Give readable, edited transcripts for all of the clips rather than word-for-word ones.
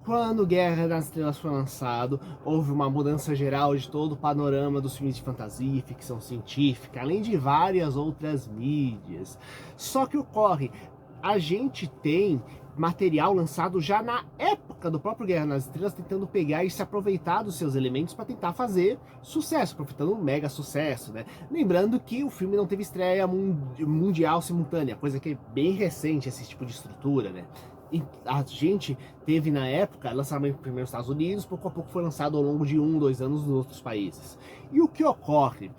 Quando Guerra nas Estrelas foi lançado, houve uma mudança geral de todo o panorama dos filmes de fantasia e ficção científica, além de várias outras mídias. Só que ocorre, a gente tem material lançado já na época do próprio Guerra nas Estrelas, tentando pegar e se aproveitar dos seus elementos para tentar fazer sucesso, aproveitando um mega sucesso, né? Lembrando que o filme não teve estreia mundial simultânea, coisa que é bem recente esse tipo de estrutura, né? E a gente teve na época lançamento primeiro nos Estados Unidos, pouco a pouco foi lançado ao longo de 2 anos nos outros países. E o que ocorre?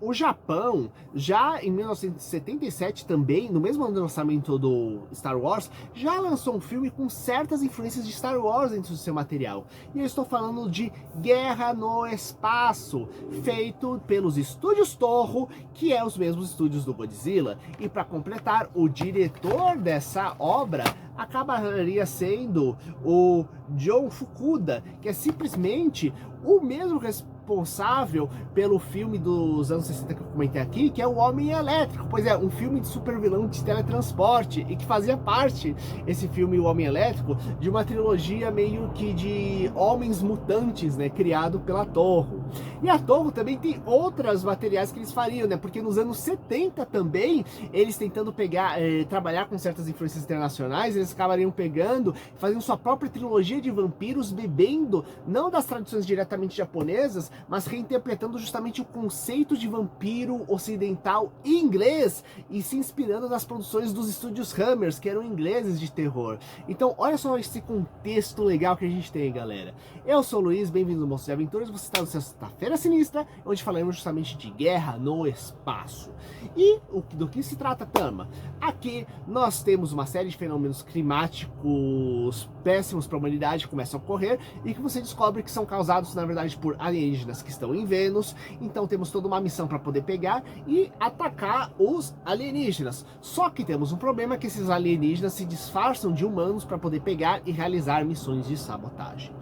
O Japão, já em 1977 também, no mesmo ano do lançamento do Star Wars, já lançou um filme com certas influências de Star Wars dentro do seu material. E eu estou falando de Guerra no Espaço, feito pelos estúdios Toho, que é os mesmos estúdios do Godzilla. E para completar, o diretor dessa obra acabaria sendo o John Fukuda, que é simplesmente o mesmo responsável pelo filme dos anos 60 que eu comentei aqui, que é o Homem Elétrico. Pois é, um filme de super vilão de teletransporte, e que fazia parte, esse filme, O Homem Elétrico, de uma trilogia meio que de homens mutantes, né, criado pela Toho. E a Toho também tem outros materiais que eles fariam, né, porque nos anos 70 também, eles tentando pegar, trabalhar com certas influências internacionais, eles acabariam pegando, fazendo sua própria trilogia de vampiros, bebendo, não das tradições diretamente japonesas, mas reinterpretando justamente o conceito de vampiro ocidental e inglês, e se inspirando nas produções dos estúdios Hammers, que eram ingleses de terror. Então olha só esse contexto legal que a gente tem, galera. Eu sou o Luiz, bem-vindo ao Monstros e Aventuras, você está no Sexta-feira Sinistra, onde falaremos justamente de guerra no espaço. E do que se trata, Tama? Aqui nós temos uma série de fenômenos climáticos péssimos para a humanidade que começam a ocorrer, e que você descobre que são causados, na verdade, por alienígenas que estão em Vênus. Então temos toda uma missão para poder pegar e atacar os alienígenas. Só que temos um problema, que esses alienígenas se disfarçam de humanos para poder pegar e realizar missões de sabotagem.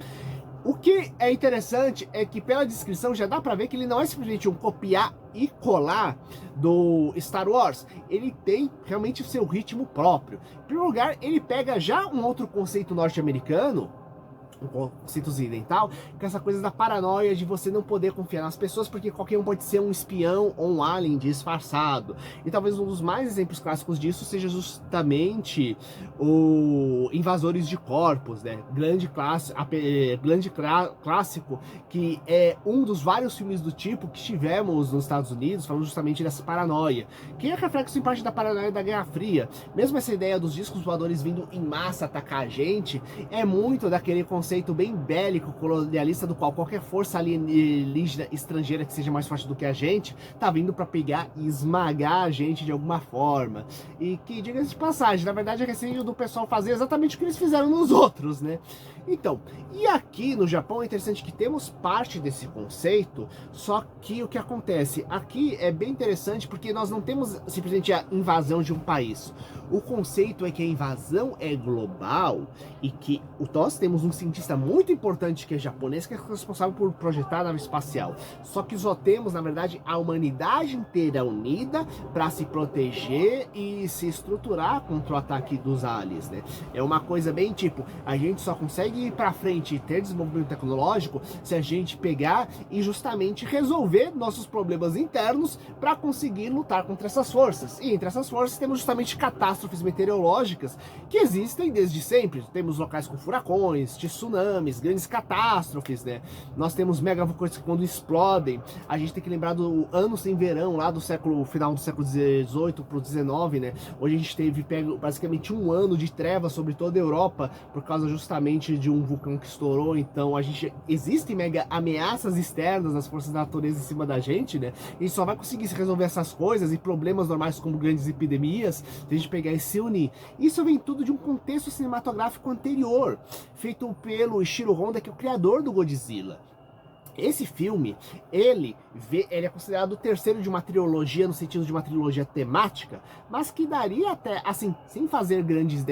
O que é interessante é que pela descrição já dá pra ver que ele não é simplesmente um copiar e colar do Star Wars. Ele tem realmente o seu ritmo próprio. Em primeiro lugar, ele pega já um outro conceito norte-americano, um conceito ocidental, com essa coisa da paranoia de você não poder confiar nas pessoas, porque qualquer um pode ser um espião ou um alien disfarçado. E talvez um dos mais exemplos clássicos disso seja justamente o Invasores de Corpos, né? Grande clássico, que é um dos vários filmes do tipo que tivemos nos Estados Unidos, falando justamente dessa paranoia, que é reflexo em parte da paranoia da Guerra Fria. Mesmo essa ideia dos discos voadores vindo em massa atacar a gente, é muito daquele conceito bem bélico, colonialista, do qual qualquer força alienígena estrangeira que seja mais forte do que a gente, tá vindo para pegar e esmagar a gente de alguma forma. E que, diga-se de passagem, na verdade é receio do pessoal fazer exatamente o que eles fizeram nos outros, né? Então, e aqui no Japão é interessante que temos parte desse conceito, só que o que acontece? Aqui é bem interessante porque nós não temos simplesmente a invasão de um país. O conceito é que a invasão é global, e que nós temos um cientista muito importante que é japonês, que é responsável por projetar a nave espacial. Só que só temos, na verdade, a humanidade inteira unida para se proteger e se estruturar contra o ataque dos aliens, né? É uma coisa bem tipo, a gente só consegue ir para frente e ter desenvolvimento tecnológico se a gente pegar e justamente resolver nossos problemas internos para conseguir lutar contra essas forças. E entre essas forças temos justamente catástrofes meteorológicas que existem desde sempre. Temos locais com furacões, tsunamis, grandes catástrofes, né? Nós temos megavulcões que quando explodem, a gente tem que lembrar do ano sem verão lá do final do século XVIII para o XIX, né? Hoje a gente teve basicamente um ano de trevas sobre toda a Europa por causa justamente de um vulcão que estourou. Então existem mega ameaças externas das forças da natureza em cima da gente, né? E só vai conseguir se resolver essas coisas e problemas normais como grandes epidemias se a gente pegar e se unir. Isso vem tudo de um contexto cinematográfico anterior, feito pelo Ishiro Honda, que é o criador do Godzilla. Esse filme, ele é considerado o terceiro de uma trilogia, no sentido de uma trilogia temática, mas que daria até, assim, sem fazer grandes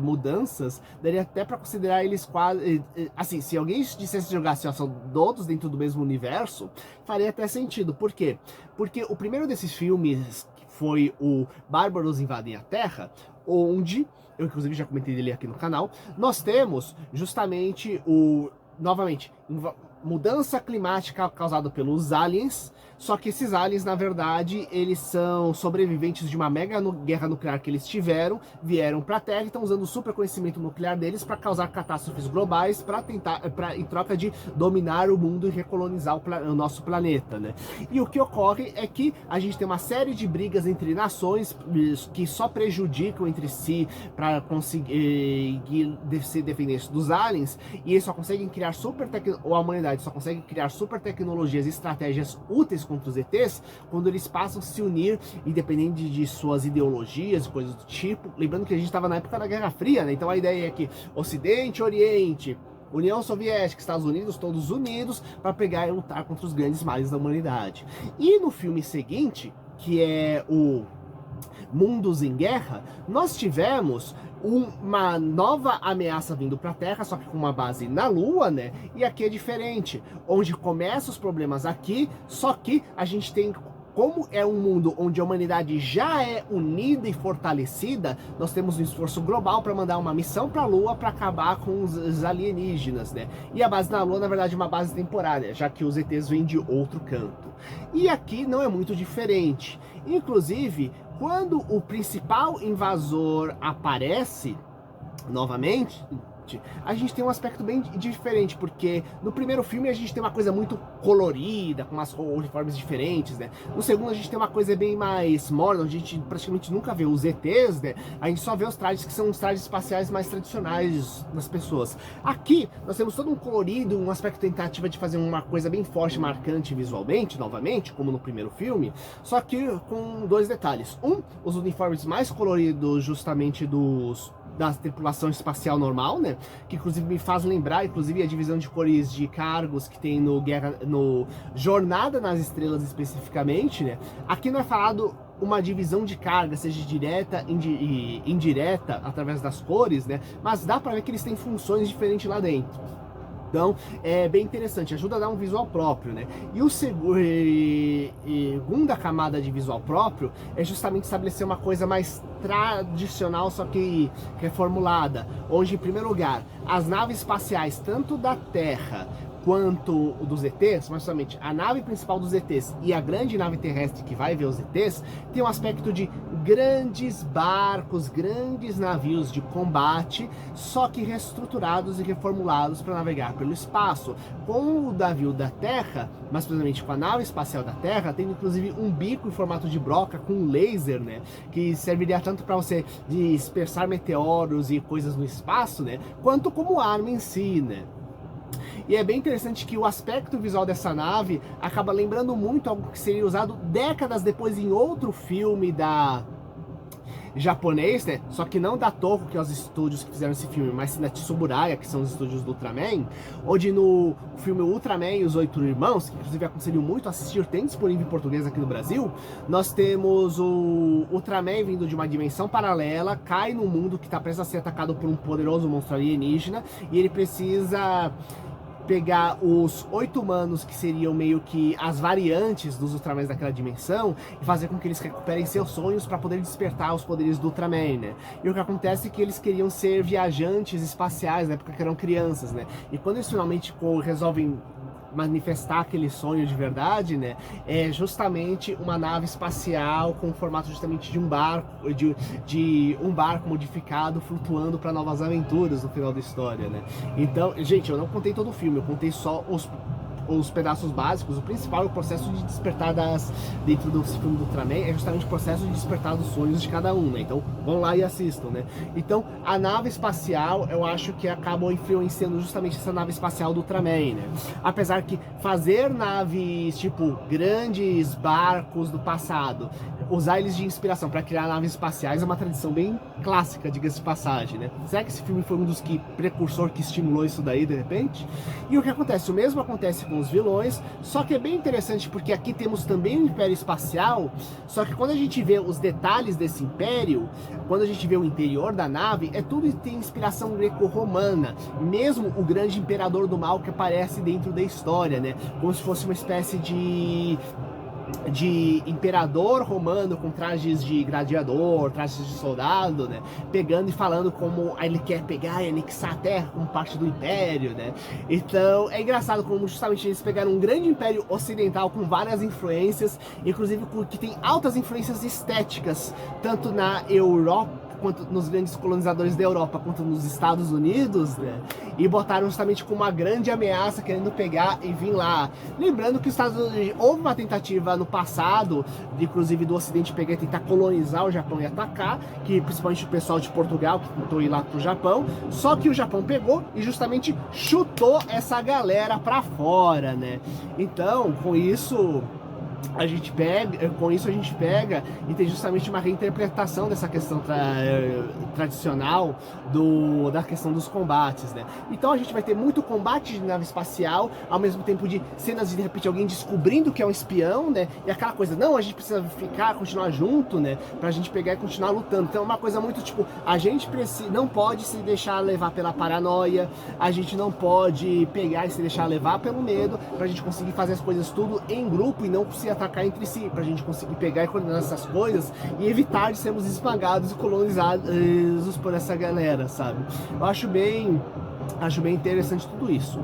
mudanças, daria até para considerar eles quase, assim, se alguém dissesse jogar assim, ó, são todos dentro do mesmo universo, faria até sentido. Por quê? Porque o primeiro desses filmes foi o Bárbaros Invadem a Terra, onde eu inclusive já comentei dele aqui no canal, nós temos justamente novamente, mudança climática causada pelos aliens, só que esses aliens, na verdade, eles são sobreviventes de uma mega guerra nuclear que eles tiveram, vieram para a Terra e estão usando o super conhecimento nuclear deles para causar catástrofes globais, para tentar, em troca de dominar o mundo e recolonizar o nosso planeta, né? E o que ocorre é que a gente tem uma série de brigas entre nações que só prejudicam entre si para conseguir se defender dos aliens, e eles só conseguem criar ou a humanidade só consegue criar super tecnologias e estratégias úteis contra os ETs quando eles passam a se unir, independente de suas ideologias e coisas do tipo. Lembrando que a gente estava na época da Guerra Fria, né? Então a ideia é que Ocidente, Oriente, União Soviética, Estados Unidos, todos unidos para pegar e lutar contra os grandes males da humanidade. E no filme seguinte, que é o Mundos em Guerra, nós tivemos uma nova ameaça vindo para a Terra, só que com uma base na Lua, né? E aqui é diferente, onde começam os problemas aqui, só que a gente tem, como é um mundo onde a humanidade já é unida e fortalecida, nós temos um esforço global para mandar uma missão para a Lua para acabar com os alienígenas, né? E a base na Lua, na verdade, é uma base temporária, já que os ETs vêm de outro canto. E aqui não é muito diferente. Inclusive, quando o principal invasor aparece novamente, a gente tem um aspecto bem diferente, porque no primeiro filme a gente tem uma coisa muito colorida, com umas uniformes diferentes, né? No segundo a gente tem uma coisa bem mais morna, onde a gente praticamente nunca vê os ETs, né? A gente só vê os trajes que são os trajes espaciais mais tradicionais das pessoas. Aqui nós temos todo um colorido, um aspecto tentativa de fazer uma coisa bem forte, marcante visualmente, novamente, como no primeiro filme, só que com dois detalhes. Os uniformes mais coloridos justamente da tripulação espacial normal, né? Que inclusive me faz lembrar, inclusive, a divisão de cores de cargos que tem no Jornada nas Estrelas especificamente, né? Aqui não é falado uma divisão de carga, seja direta e indireta, através das cores, né? Mas dá pra ver que eles têm funções diferentes lá dentro. Então, é bem interessante, ajuda a dar um visual próprio, né? E a segunda camada de visual próprio é justamente estabelecer uma coisa mais tradicional, só que reformulada, onde, em primeiro lugar, as naves espaciais, tanto da Terra quanto dos ETs, mas somente a nave principal dos ETs e a grande nave terrestre que vai ver os ETs, tem um aspecto de grandes barcos, grandes navios de combate, só que reestruturados e reformulados para navegar pelo espaço. Com o navio da Terra, mas precisamente com a nave espacial da Terra, tem inclusive um bico em formato de broca com um laser, né, que serviria tanto para você dispersar meteoros e coisas no espaço, né, quanto como arma em si, né. E é bem interessante que o aspecto visual dessa nave acaba lembrando muito algo que seria usado décadas depois em outro filme japonês, né? Só que não da Toho, que é os estúdios que fizeram esse filme, mas sim da Tsuburaya, que são os estúdios do Ultraman, onde no filme Ultraman e os Oito Irmãos, que inclusive aconselho muito a assistir, tem disponível em português aqui no Brasil, nós temos o Ultraman vindo de uma dimensão paralela, cai num mundo que está prestes a ser atacado por um poderoso monstro alienígena, e ele precisa pegar os 8 humanos, que seriam meio que as variantes dos Ultramans daquela dimensão, e fazer com que eles recuperem seus sonhos para poder despertar os poderes do Ultraman, né? E o que acontece é que eles queriam ser viajantes espaciais, na época que eram crianças, né? E quando eles finalmente resolvem manifestar aquele sonho de verdade, né, é justamente uma nave espacial com o formato justamente de um barco, de um barco modificado flutuando para novas aventuras no final da história, né. Então, gente, eu não contei todo o filme, eu contei só os pedaços básicos. O principal é o processo de despertar dentro do filme do Ultraman, é justamente o processo de despertar dos sonhos de cada um, né? Então vão lá e assistam, né? Então a nave espacial, eu acho que acabou influenciando justamente essa nave espacial do Ultraman, né? Apesar que fazer naves, tipo, grandes barcos do passado, usar eles de inspiração para criar naves espaciais é uma tradição bem clássica, diga-se de passagem, né? Será que esse filme foi um dos precursor que estimulou isso daí, de repente? E o que acontece? O mesmo acontece com os vilões, só que é bem interessante porque aqui temos também um império espacial, só que quando a gente vê os detalhes desse império, quando a gente vê o interior da nave, é tudo tem inspiração greco-romana, mesmo o grande imperador do mal que aparece dentro da história, né? Como se fosse uma espécie de de imperador romano com trajes de gladiador, trajes de soldado, né, pegando e falando como ele quer pegar e anexar a terra como parte do império, né. Então é engraçado como justamente eles pegaram um grande império ocidental com várias influências, inclusive que tem altas influências estéticas, tanto na Europa quanto nos grandes colonizadores da Europa, quanto nos Estados Unidos, né? E botaram justamente como uma grande ameaça, querendo pegar e vir lá. Lembrando que os Estados Unidos, houve uma tentativa no passado, inclusive do Ocidente pegar e tentar colonizar o Japão e atacar, que principalmente o pessoal de Portugal, que tentou ir lá pro Japão, só que o Japão pegou e justamente chutou essa galera pra fora, né? Então, com isso a gente pega e tem justamente uma reinterpretação dessa questão tradicional da questão dos combates, né? Então a gente vai ter muito combate de nave espacial, ao mesmo tempo de cenas de repente alguém descobrindo que é um espião, né? E aquela coisa, não, a gente precisa continuar junto, né? Pra gente pegar e continuar lutando. Então é uma coisa muito tipo, a gente não pode se deixar levar pela paranoia, a gente não pode pegar e se deixar levar pelo medo, pra gente conseguir fazer as coisas tudo em grupo e não se atacar entre si, pra gente conseguir pegar e coordenar essas coisas e evitar de sermos esmagados e colonizados por essa galera, sabe? Eu acho bem interessante tudo isso.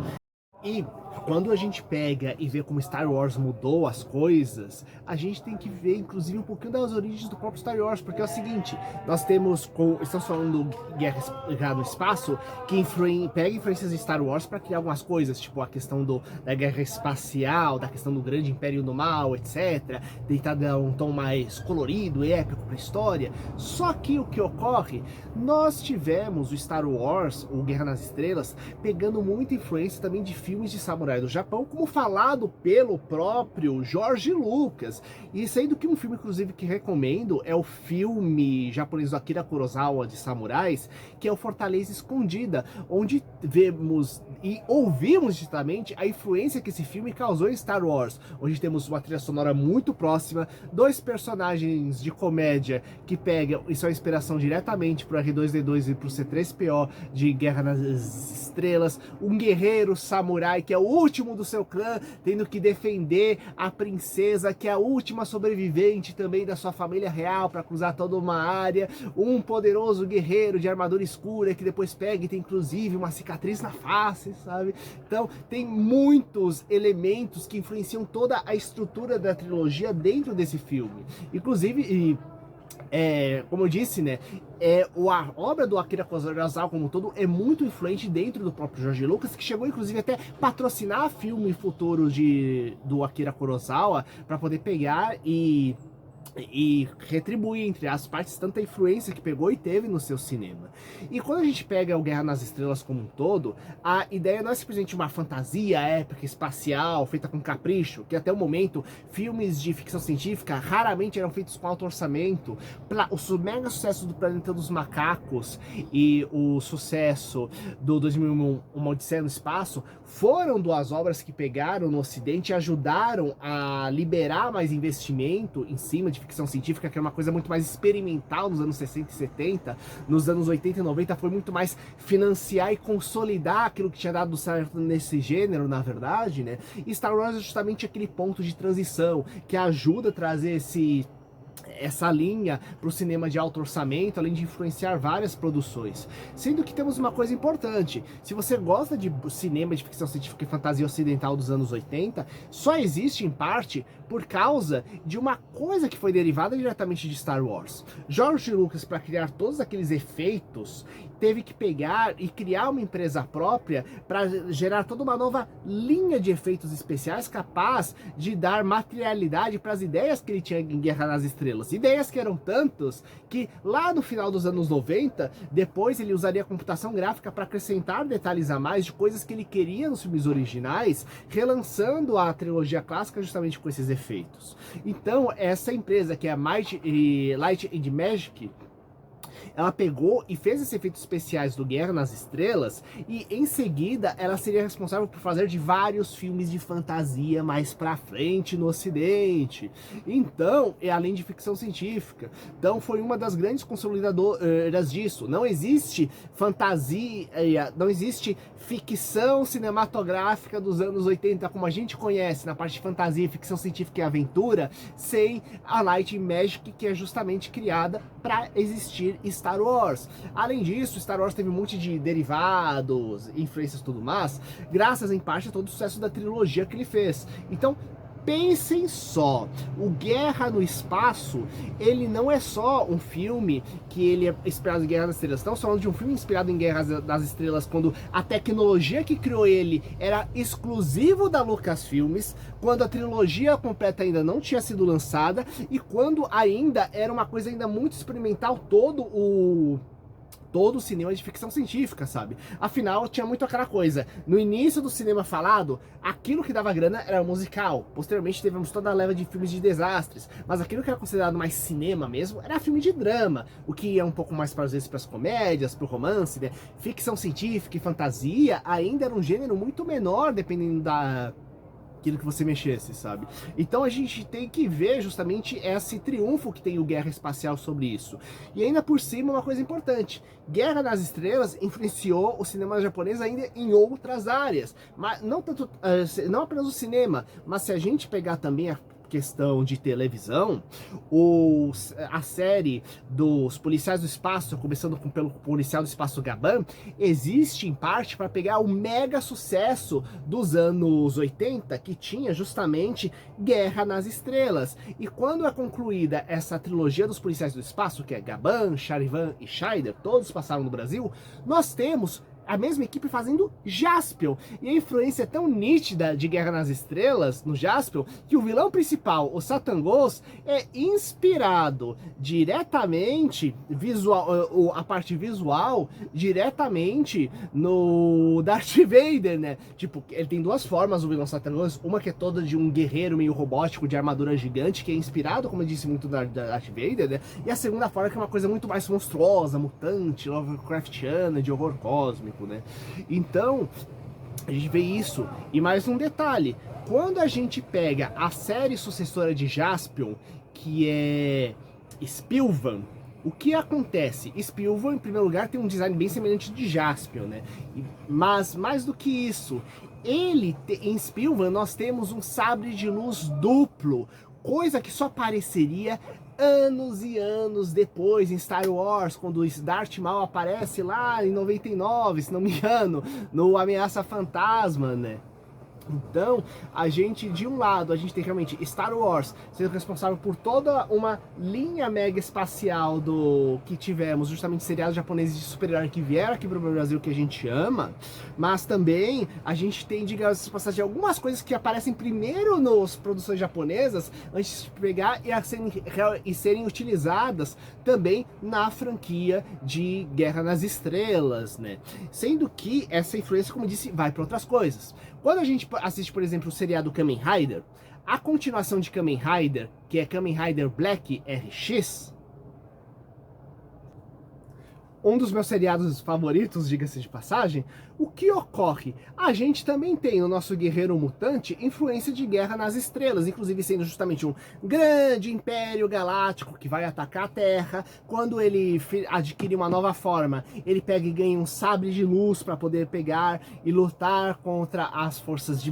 E quando a gente pega e vê como Star Wars mudou as coisas, a gente tem que ver, inclusive, um pouquinho das origens do próprio Star Wars, porque é o seguinte, estamos falando do Guerra no Espaço, que pega influências de Star Wars para criar algumas coisas, tipo a questão da guerra espacial, da questão do grande império do mal, etc. Tentar dar um tom mais colorido e épico para a história. Só que o que ocorre, nós tivemos o Star Wars, o Guerra nas Estrelas, pegando muita influência também de filmes de samurai do Japão, como falado pelo próprio George Lucas. E sendo que um filme, inclusive, que recomendo é o filme japonês do Akira Kurosawa de samurais, que é o Fortaleza Escondida, onde vemos e ouvimos justamente a influência que esse filme causou em Star Wars, onde temos uma trilha sonora muito próxima, dois personagens de comédia que pegam e são inspiração diretamente pro R2-D2 e pro C3PO de Guerra nas Estrelas, um guerreiro samurai que é o último do seu clã, tendo que defender a princesa, que é a última sobrevivente também da sua família real, para cruzar toda uma área, um poderoso guerreiro de armadura escura, que depois pega e tem inclusive uma cicatriz na face, sabe? Então tem muitos elementos que influenciam toda a estrutura da trilogia dentro desse filme. Inclusive, como eu disse, né, a obra do Akira Kurosawa como um todo é muito influente dentro do próprio George Lucas, que chegou inclusive até patrocinar filme futuro do Akira Kurosawa para poder pegar e retribuir, entre as partes, tanta influência que pegou e teve no seu cinema. E quando a gente pega o Guerra nas Estrelas como um todo, a ideia não é simplesmente uma fantasia épica, espacial, feita com capricho, que até o momento, filmes de ficção científica raramente eram feitos com alto orçamento. O mega sucesso do Planeta dos Macacos e o sucesso do 2001, Uma Odisseia no Espaço, foram duas obras que pegaram no Ocidente e ajudaram a liberar mais investimento em cima de ficção científica, que era uma coisa muito mais experimental nos anos 60 e 70, nos anos 80 e 90 foi muito mais financiar e consolidar aquilo que tinha dado certo nesse gênero, na verdade, né? E Star Wars é justamente aquele ponto de transição que ajuda a trazer essa linha para o cinema de alto orçamento, além de influenciar várias produções. Sendo que temos uma coisa importante, se você gosta de cinema de ficção científica e fantasia ocidental dos anos 80, só existe em parte por causa de uma coisa que foi derivada diretamente de Star Wars. George Lucas, para criar todos aqueles efeitos, teve que pegar e criar uma empresa própria para gerar toda uma nova linha de efeitos especiais capaz de dar materialidade para as ideias que ele tinha em Guerra nas Estrelas. Ideias que eram tantos que lá no final dos anos 90, depois ele usaria a computação gráfica para acrescentar detalhes a mais de coisas que ele queria nos filmes originais, relançando a trilogia clássica justamente com esses efeitos. Então, essa empresa que é a Light and Magic, ela pegou e fez esses efeitos especiais do Guerra nas Estrelas, e em seguida ela seria responsável por fazer de vários filmes de fantasia mais pra frente no Ocidente. Então, além de ficção científica, então foi uma das grandes consolidadoras disso. Não existe fantasia, não existe ficção cinematográfica dos anos 80 como a gente conhece na parte de fantasia, ficção científica e aventura, sem a Light Magic, que é justamente criada para existir Star Wars. Além disso, Star Wars teve um monte de derivados, influências e tudo mais, graças em parte a todo o sucesso da trilogia que ele fez. Então, pensem só, o Guerra no Espaço, ele não é só um filme que ele é inspirado em Guerra nas Estrelas. Estamos falando de um filme inspirado em Guerra das Estrelas, quando a tecnologia que criou ele era exclusivo da Lucasfilmes, quando a trilogia completa ainda não tinha sido lançada, e quando ainda era uma coisa ainda muito experimental, todo o cinema de ficção científica, sabe? Afinal, tinha muito aquela coisa. No início do cinema falado, aquilo que dava grana era musical. Posteriormente, tivemos toda a leva de filmes de desastres. Mas aquilo que era considerado mais cinema mesmo, era filme de drama. O que ia um pouco mais, para às vezes, para as comédias, para o romance, né? Ficção científica e fantasia ainda era um gênero muito menor, dependendo aquilo que você mexesse, sabe? Então a gente tem que ver justamente esse triunfo que tem o Guerra Espacial sobre isso. E ainda por cima, uma coisa importante, Guerra nas Estrelas influenciou o cinema japonês ainda em outras áreas, mas não tanto, não apenas o cinema, mas se a gente pegar também a questão de televisão, a série dos Policiais do Espaço, começando pelo Policial do Espaço Gaban, existe em parte para pegar o mega sucesso dos anos 80, que tinha justamente Guerra nas Estrelas. E quando é concluída essa trilogia dos Policiais do Espaço, que é Gaban, Charivan e Scheider, todos passaram no Brasil, nós temos a mesma equipe fazendo Jaspion. E a influência é tão nítida de Guerra nas Estrelas, no Jaspion, que o vilão principal, o Satan Ghost, é inspirado diretamente, a parte visual, diretamente no Darth Vader, né? Tipo, ele tem duas formas, o vilão Satan Ghost, uma que é toda de um guerreiro meio robótico, de armadura gigante, que é inspirado, como eu disse, muito da Darth Vader, né? E a segunda forma que é uma coisa muito mais monstruosa, mutante, Lovecraftiana, de horror cósmico, né? Então, a gente vê isso. E mais um detalhe, quando a gente pega a série sucessora de Jaspion, que é Spilvan, o que acontece? Spilvan, em primeiro lugar, tem um design bem semelhante de Jaspion, né? Mas, mais do que isso, em Spilvan nós temos um sabre de luz duplo, coisa que só apareceria anos e anos depois em Star Wars, quando o Darth Maul aparece lá em 99, se não me engano, no Ameaça Fantasma, né? Então, a gente, de um lado, a gente tem realmente Star Wars sendo responsável por toda uma linha mega espacial que tivemos, justamente seriados japoneses de super-herói que vieram aqui para o Brasil, que a gente ama, mas também a gente tem, digamos, passagem algumas coisas que aparecem primeiro nas produções japonesas, antes de pegar e serem utilizadas também na franquia de Guerra nas Estrelas, né? Sendo que essa influência, como eu disse, vai para outras coisas. Quando a gente assiste, por exemplo, o seriado Kamen Rider, a continuação de Kamen Rider, que é Kamen Rider Black RX, um dos meus seriados favoritos, diga-se de passagem, o que ocorre? A gente também tem o nosso guerreiro mutante influência de Guerra nas Estrelas, inclusive sendo justamente um grande império galáctico que vai atacar a Terra. Quando ele adquire uma nova forma, ele pega e ganha um sabre de luz para poder pegar e lutar contra as forças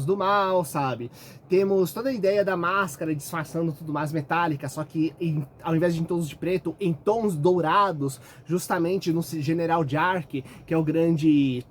do mal, sabe? Temos toda a ideia da máscara disfarçando tudo mais metálica, só que ao invés de em tons de preto, em tons dourados, justamente no General Jark, que é o grande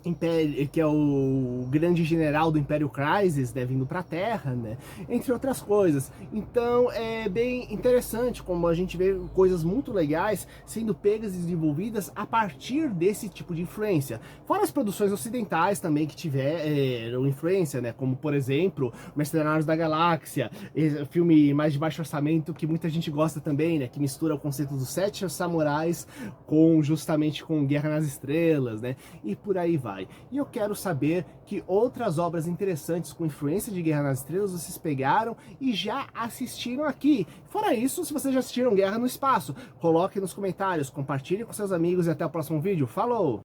império, que é o grande general do Império Crisis, né, vindo para a Terra, né, entre outras coisas. Então é bem interessante como a gente vê coisas muito legais sendo pegas e desenvolvidas a partir desse tipo de influência. Fora as produções ocidentais também que tiveram influência, né, como por exemplo Mercenários da Galáxia, filme mais de baixo orçamento que muita gente gosta também, né, que mistura o conceito dos 7 samurais justamente com Guerra nas Estrelas, né, e por aí vai. vai. E eu quero saber que outras obras interessantes com influência de Guerra nas Estrelas vocês pegaram e já assistiram aqui. Fora isso, se vocês já assistiram Guerra no Espaço, coloquem nos comentários, compartilhem com seus amigos e até o próximo vídeo. Falou!